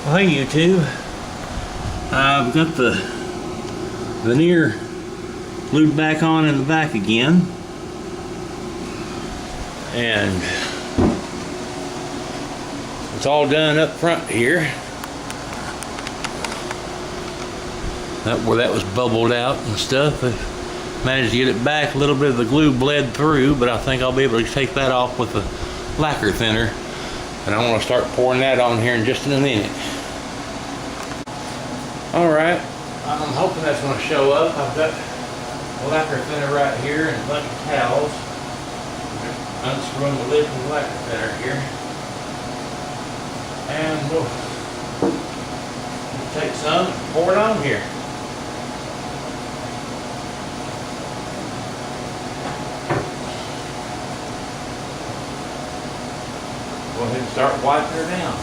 Well, hey YouTube, I've got the veneer glued back on in the back again, and it's all done up front here. Where that was bubbled out and stuff, I managed to get it back. A little bit of the glue bled through, but I think I'll be able to take that off with the lacquer thinner, and I want to start pouring that on here in just in a minute. Alright, I'm hoping that's going to show up. I've got a lacquer thinner right here and a bunch of towels. Unscrewing the lid from the lacquer thinner here. And we'll take some and pour it on here. Go ahead and start wiping her down.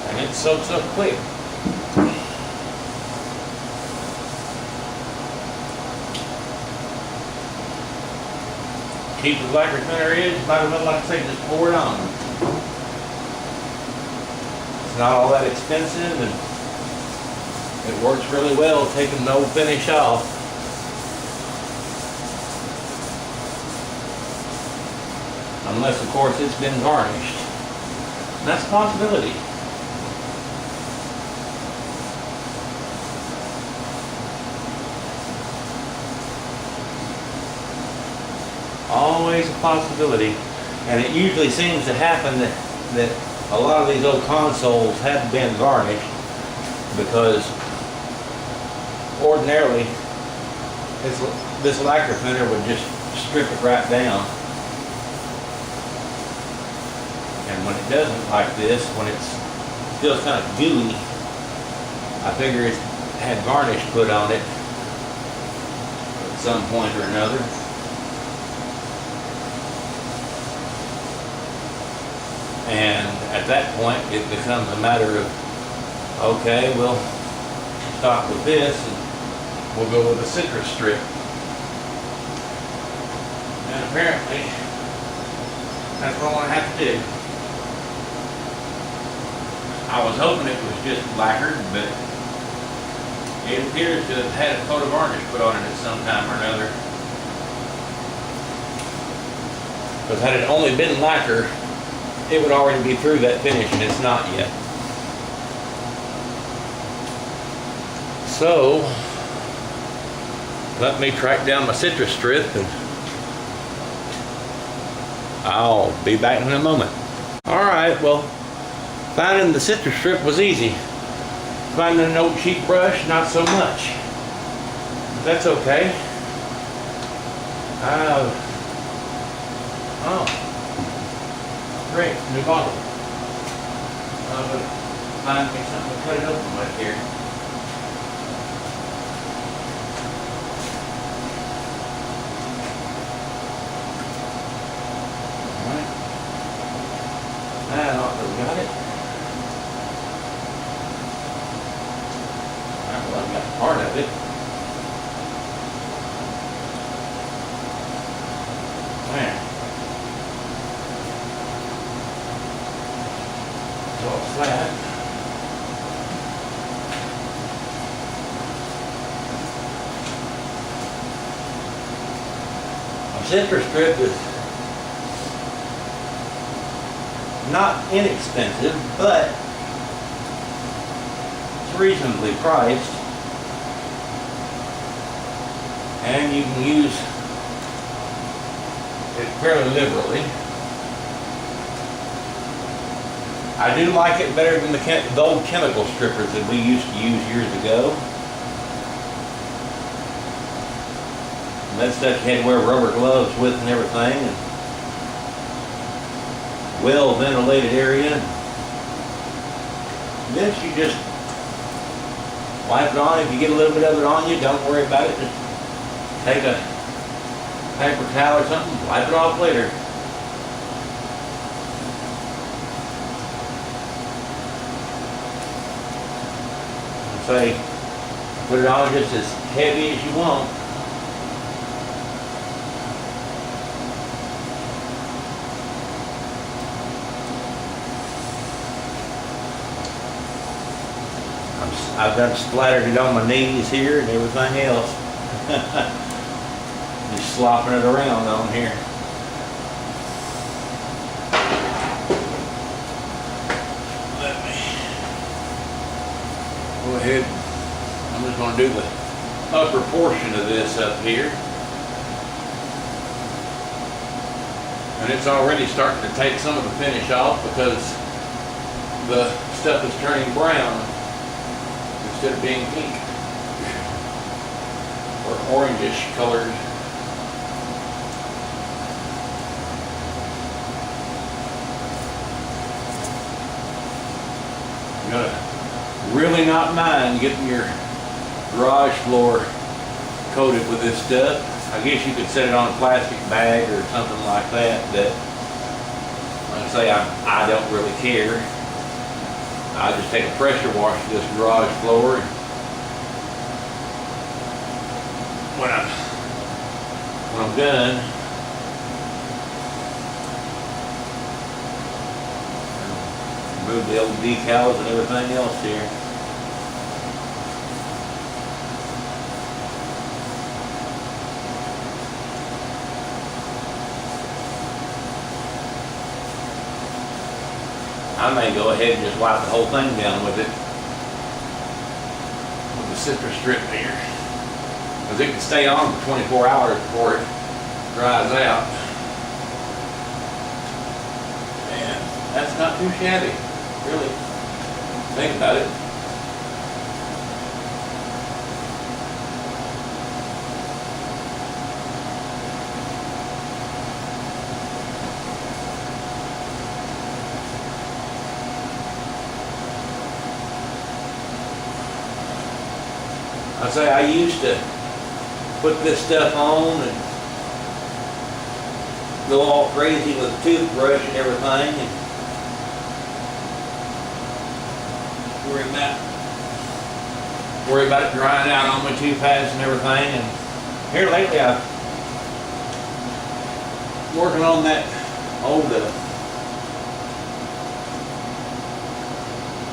And it soaks up quick. Keep the lacquer thinner edge, might as well, like I say, just pour it on. It's not all that expensive, and it works really well, taking the old finish off. Unless, of course, it's been varnished. And that's a possibility. Always a possibility. And it usually seems to happen that a lot of these old consoles have been varnished, because ordinarily this lacquer thinner would just strip it right down. And when it doesn't like this, when it's still kind of gooey, I figure it's had varnish put on it at some point or another. And at that point, it becomes a matter of, okay, we'll stop with this and we'll go with a citrus strip. And apparently, that's what I'm going to have to do. I was hoping it was just lacquered, but it appears to have had a coat of varnish put on it at some time or another. Because had it only been lacquer, it would already be through that finish, and it's not yet. So, let me track down my citrus strip, and I'll be back in a moment. Alright, well, finding the citrus strip was easy. Finding an old cheap brush, not so much. But that's okay. Oh. Great, new bottle. Find me something to cut it open with here. Alright. That ought to have got it. Alright, well, I've got part of it. Man. Flat. A citrus strip is not inexpensive, but it's reasonably priced, and you can use it fairly liberally. I do like it better than the old chemical strippers that we used to use years ago. And that stuff you had to wear rubber gloves with and everything, and well ventilated area. This you just wipe it on. If you get a little bit of it on you, don't worry about it. Just take a paper towel or something, wipe it off later. say Put it on just as heavy as you want. I've done splattered it on my knees here and everything else. Just slopping it around on here. Let me go ahead. I'm just going to do the upper portion of this up here. And it's already starting to take some of the finish off because the stuff is turning brown instead of being pink or orangish colored. You gotta really not mind getting your garage floor coated with this stuff. I guess you could set it on a plastic bag or something like that, but like I say, I don't really care. I just take a pressure wash to this garage floor. When I'm done, remove the old decals and everything else here. I may go ahead and just wipe the whole thing down with it, with the citrus strip here, because it can stay on for 24 hours before it dries out. And that's not too shabby, really. Think about it. I say I used to put this stuff on and go all crazy with a toothbrush and everything and worry about it drying out on my tooth pads and everything. And here lately I'm working on that old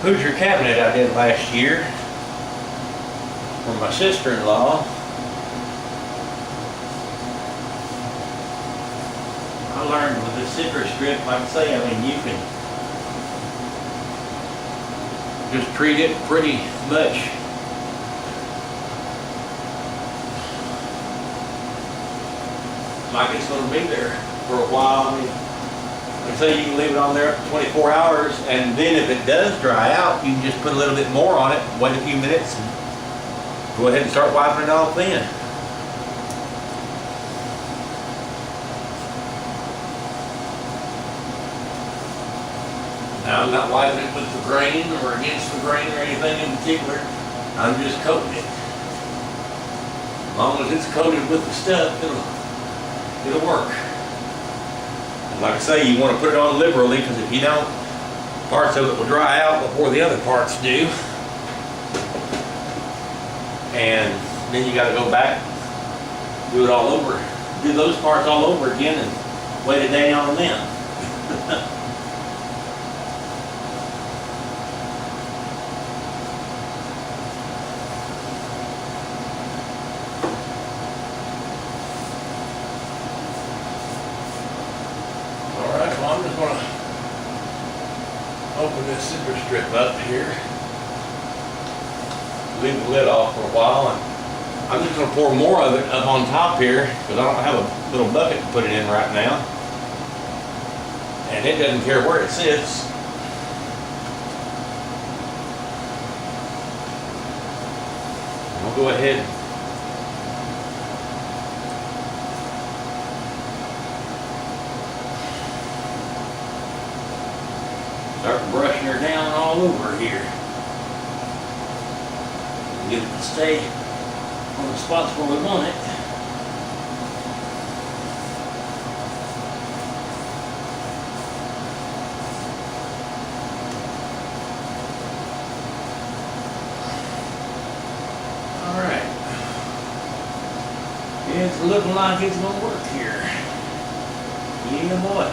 Hoosier cabinet I did last year for my sister-in-law. I learned with this citrus strip, like I say, I mean, you can just treat it pretty much like it's going to be there for a while. I mean, like I say, you can leave it on there up to 24 hours, and then if it does dry out, you can just put a little bit more on it, wait a few minutes, and go ahead and start wiping it off then. Now I'm not wiping it with the grain or against the grain or anything in particular. I'm just coating it. As long as it's coated with the stuff, it'll work. And like I say, you want to put it on liberally, because if you don't, parts of it will dry out before the other parts do. And then you got to go back, do it all over, do those parts all over again, and wait a day on them. All right, well, I'm just going to open this citrus strip up here. Leave the lid off for a while, and I'm just going to pour more of it up on top here because I don't have a little bucket to put it in right now, and it doesn't care where it sits. We'll go ahead and start brushing her down all over here. Get it to stay on the spots where we want it. It's looking like it's gonna work here. Yeah, boy.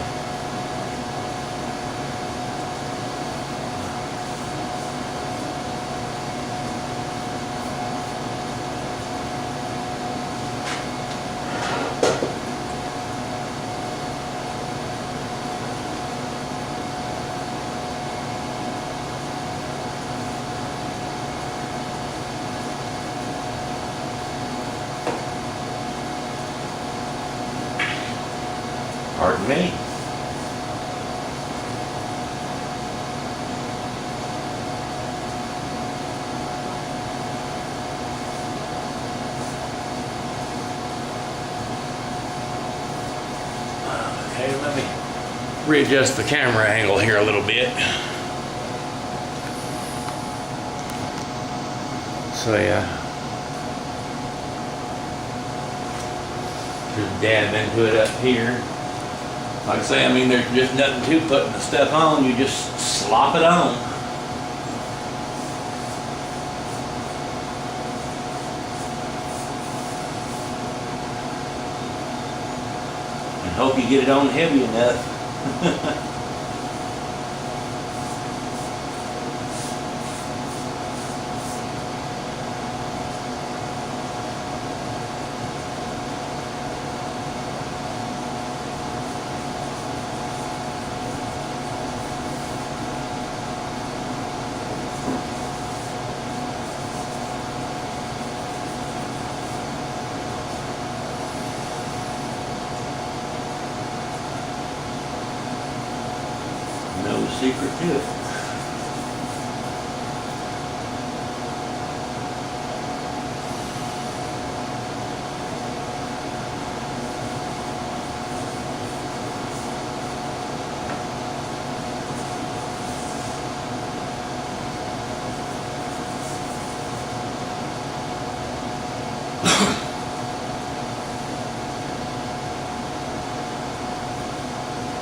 Pardon me. Okay, let me readjust the camera angle here a little bit. So yeah, just dab into it up here. Like I say, I mean, there's just nothing to putting the stuff on. You just slop it on. And hope you get it on heavy enough. No secret to it.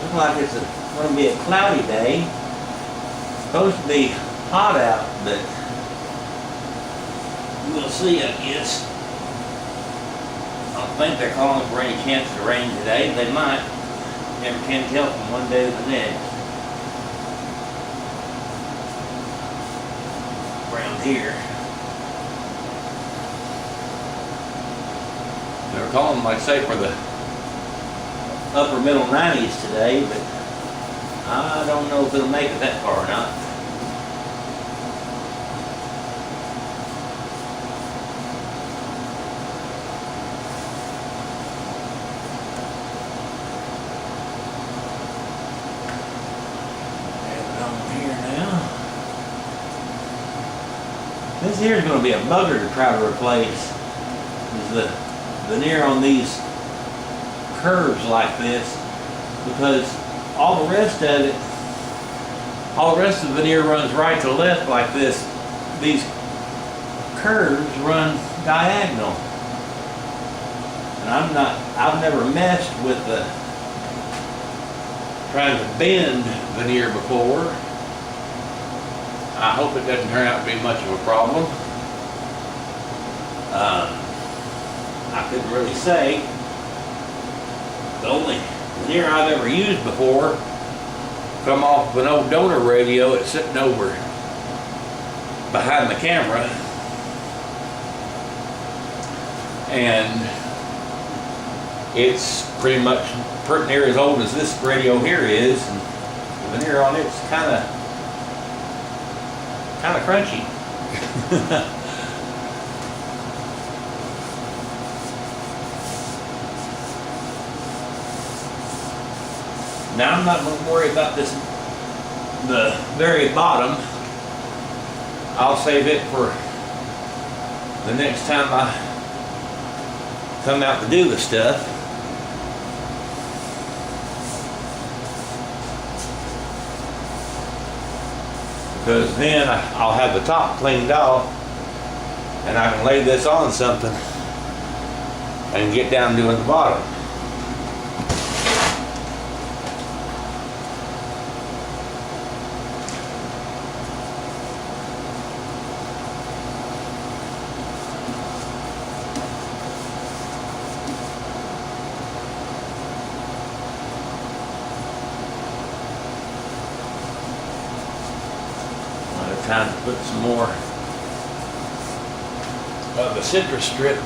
Looks like it's going to be a cloudy day. It's supposed to be hot out, but we'll see, I guess. I don't think they're calling for any chance of rain today. They might. Never can tell from one day to the next. Around here. They were calling, like I say, for the upper middle 90s today, but I don't know if it'll make it that far or not. Have it on here now. This here is going to be a bugger to try to replace. Is the veneer on these curves like this, because all the rest of it, all the rest of the veneer runs right to left like this. These curves run diagonal. And I've never messed with the trying to bend veneer before. I hope it doesn't turn out to be much of a problem. I couldn't really say. The only veneer I've ever used before come off of an old donor radio. It's sitting over behind the camera, and it's pretty much pretty near as old as this radio here is, and the veneer on it's kind of crunchy. Now I'm not going to worry about this, the very bottom. I'll save it for the next time I come out to do the stuff. Because then I'll have the top cleaned off and I can lay this on something and get down doing the bottom. time to put some more of the citrus strip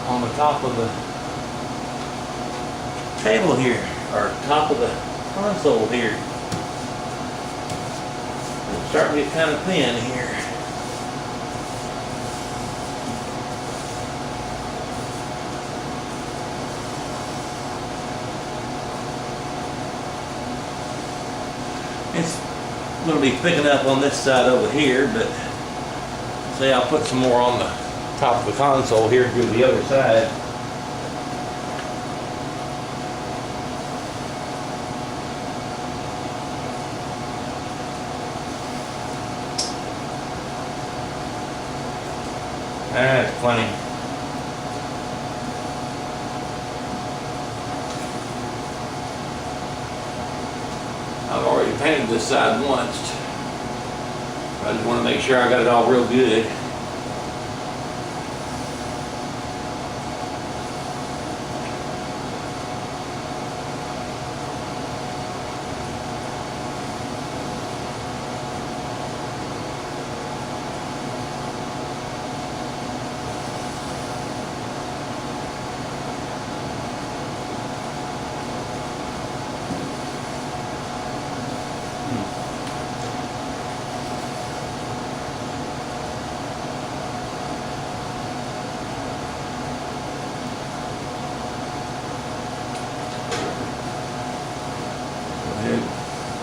on the top of the table here, or top of the console here. It's starting to get kind of thin here. It's going to be picking up on this side over here, but say I'll put some more on the top of the console here to do the other side. That's plenty. I've already painted this side once. I just want to make sure I got it all real good.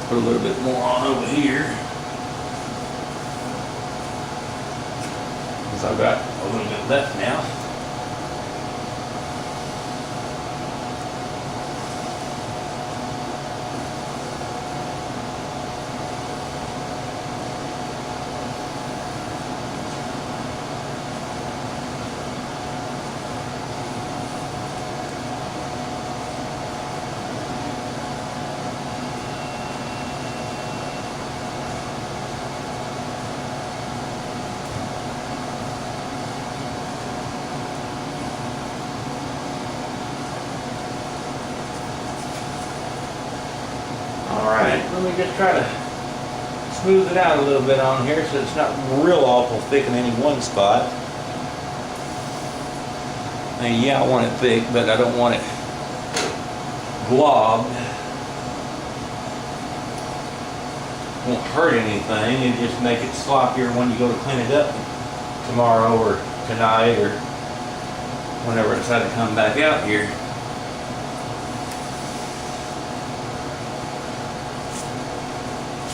Put a little bit more on over here, because I've got a little bit left now. Let me just try to smooth it out a little bit on here so it's not real awful thick in any one spot. And yeah, I want it thick, but I don't want it globbed. Won't hurt anything, it just make it sloppier when you go to clean it up tomorrow or tonight or whenever I decide to come back out here.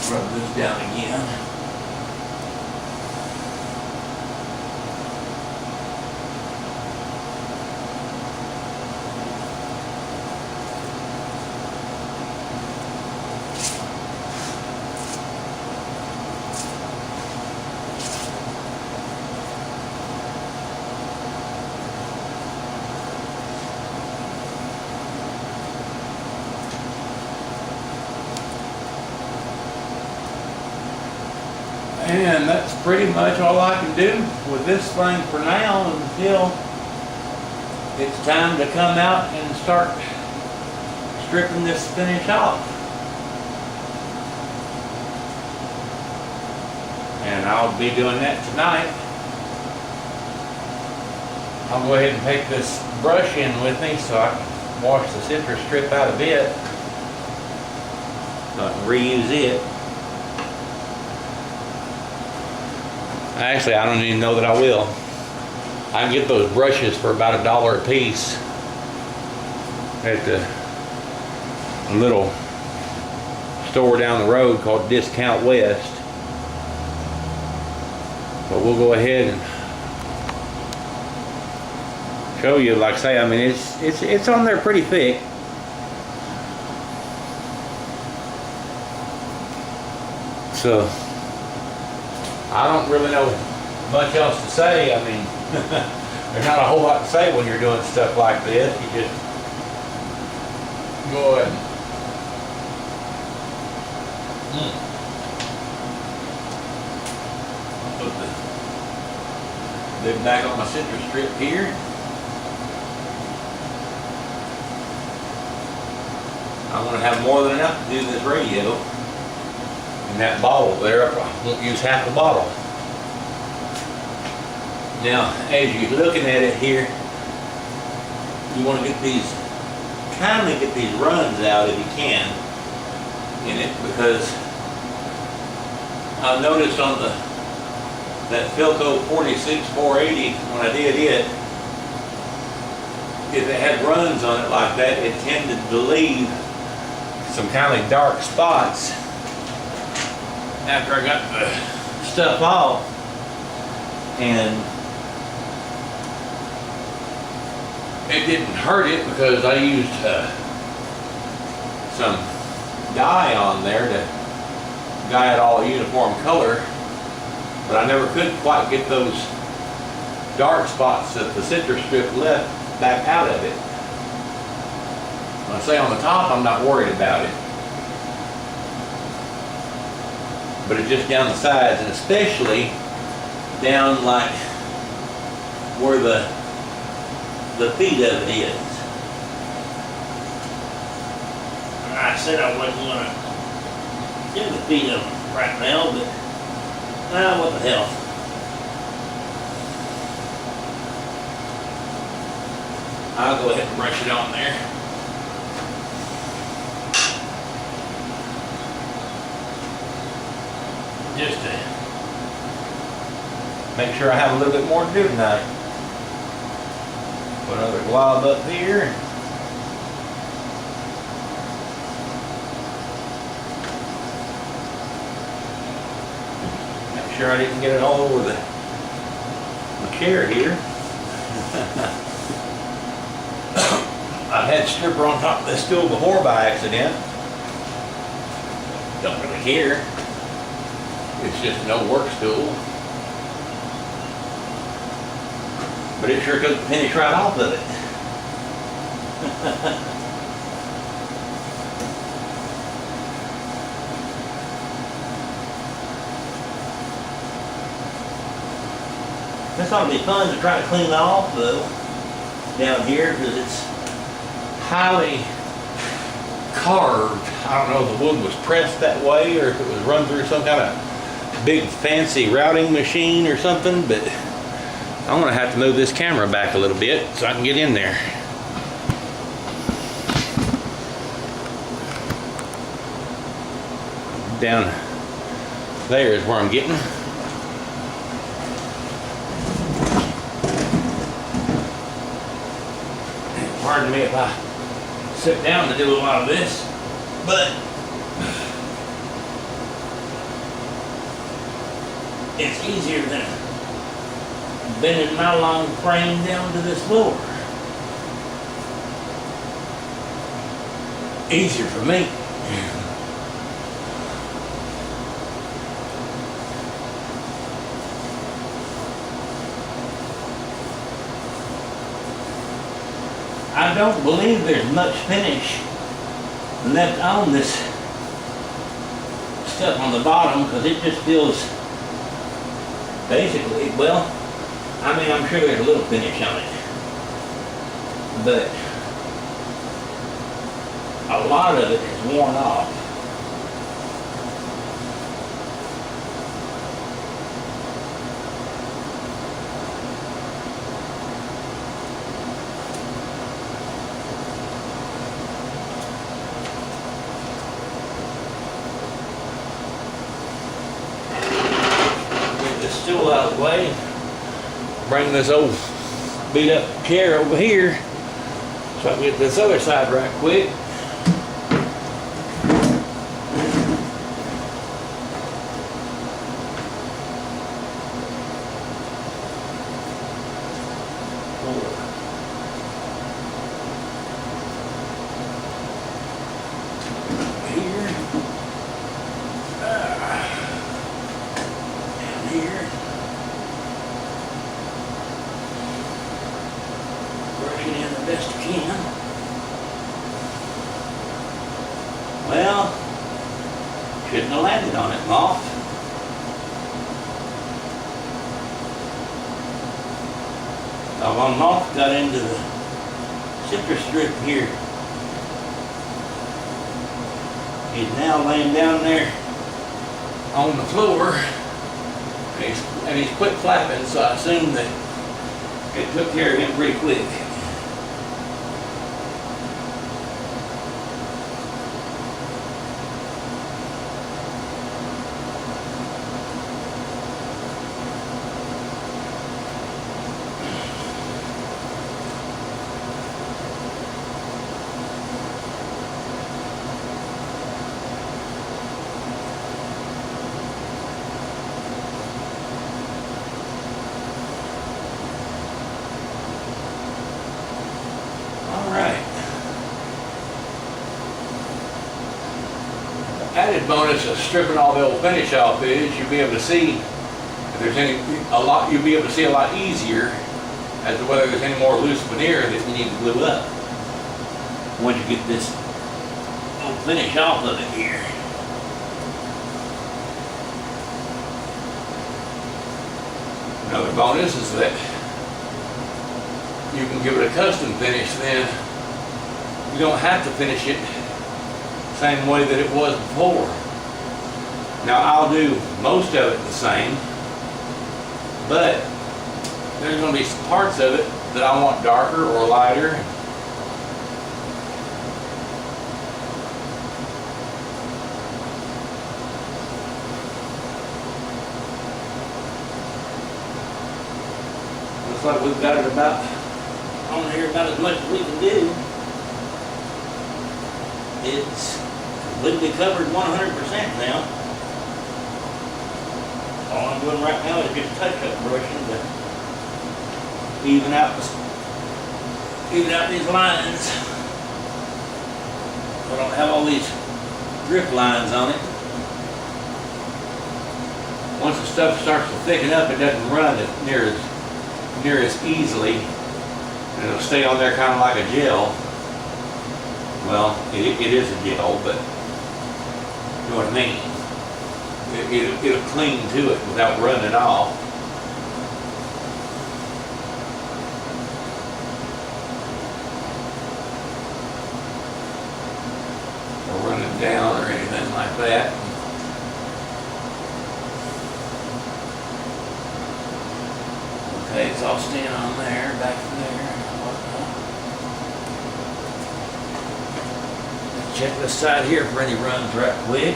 Rub this down again. And that's pretty much all I can do with this thing for now until it's time to come out and start stripping this finish off. And I'll be doing that tonight. I'll go ahead and take this brush in with me so I can wash the citrus strip out a bit so I can reuse it. Actually, I don't even know that I will. I can get those brushes for about $1 a piece at the little store down the road called Discount West. But we'll go ahead and show you. Like I say, I mean, it's on there pretty thick. So I don't really know much else to say. I mean, there's not a whole lot to say when you're doing stuff like this. You just go ahead. Put the lid back on my citrus strip here. I'm going to have more than enough to do this radio. And that bottle there, I won't use half the bottle. Now, as you're looking at it here, you want to get these, kindly get these runs out if you can in it, because I've noticed on that Philco 46480, when I did it, if it had runs on it like that, it tended to leave some kind of dark spots after I got the stuff off. And it didn't hurt it because I used some dye on there to dye it all a uniform color, but I never could quite get those dark spots that the citrus strip left back out of it. When I say on the top, I'm not worried about it, but it's just down the sides, and especially down like where the feet of it is. I said I wasn't going to do the feet of them right now, but what the hell. I'll go ahead and brush it on there. Just to make sure I have a little bit more to do tonight. Put another glob up here. Make sure I didn't get it all over the chair here. I've had stripper on top of this stool before by accident. Don't really care. It's just an old work stool. But it sure took the finish right off of it. This ought to be fun to try to clean off though, down here, because it's highly carved. I don't know if the wood was pressed that way or if it was run through some kind of big fancy routing machine or something, but I'm going to have to move this camera back a little bit so I can get in there. Down there is where I'm getting. Pardon me if I sit down to do a lot of this, but it's easier than bending my long frame down to this floor. Easier for me. I don't believe there's much finish left on this stuff on the bottom, because it just feels basically, well, I mean, I'm sure there's a little finish on it, but a lot of it is worn off. Get this stool out of the way. Bring this old beat up chair over here so I can get this other side right quick. Here. Down here. In the best you can. Well, shouldn't have landed on it, moth. Doggone moth got into the citrus strip here. He's now laying down there on the floor, and he's quit flapping, so I assume that it took care of him pretty quick. Added bonus of stripping all the old finish off is you'll be able to see if there's you'll be able to see a lot easier as to whether there's any more loose veneer that you need to glue up once you get this old finish off of it here. Another bonus is that you can give it a custom finish, then you don't have to finish it same way that it was before. Now I'll do most of it the same, but there's going to be some parts of it that I want darker or lighter. Looks like we've got it about on here about as much as we can do. It's completely covered 100% now. All I'm doing right now is just touch-up brushing to even out these lines. So I don't have all these drip lines on it. Once the stuff starts to thicken up, it doesn't run near as easily, and it'll stay on there kind of like a gel. Well, it is a gel, but you know what I mean? It'll cling to it without running off. Or running down or anything like that. Okay, it's all staying on there, back from there. Check this side here for any runs right quick.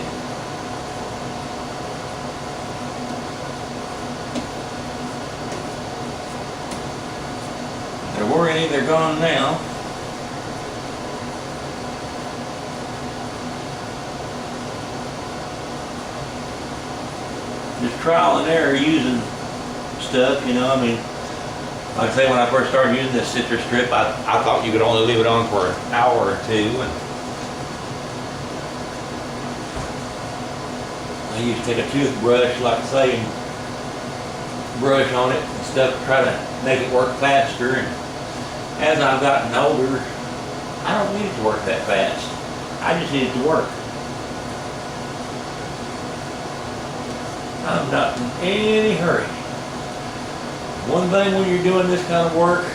There were any, they're gone now. Just trial and error using stuff, you know, I mean, like I say, when I first started using this citrus strip, I thought you could only leave it on for an hour or two. And I used to take a toothbrush, like I say, and brush on it and stuff to try to make it work faster. And as I've gotten older, I don't need it to work that fast. I just need it to work. I'm not in any hurry. One thing when you're doing this kind of work,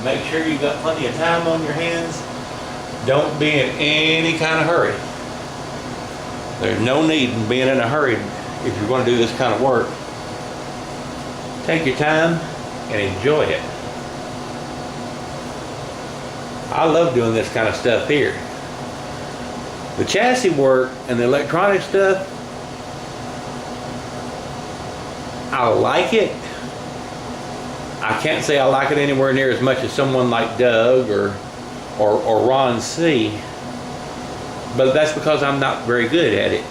make sure you've got plenty of time on your hands. Don't be in any kind of hurry. There's no need in being in a hurry if you're going to do this kind of work. Take your time and enjoy it. I love doing this kind of stuff here. The chassis work and the electronic stuff, I like it. I can't say I like it anywhere near as much as someone like Doug or Ron C. But that's because I'm not very good at it.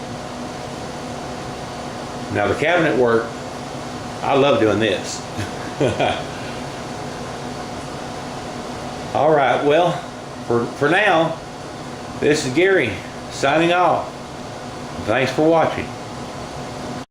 Now the cabinet work, I love doing this. All right, well, for now, this is Gary signing off. Thanks for watching.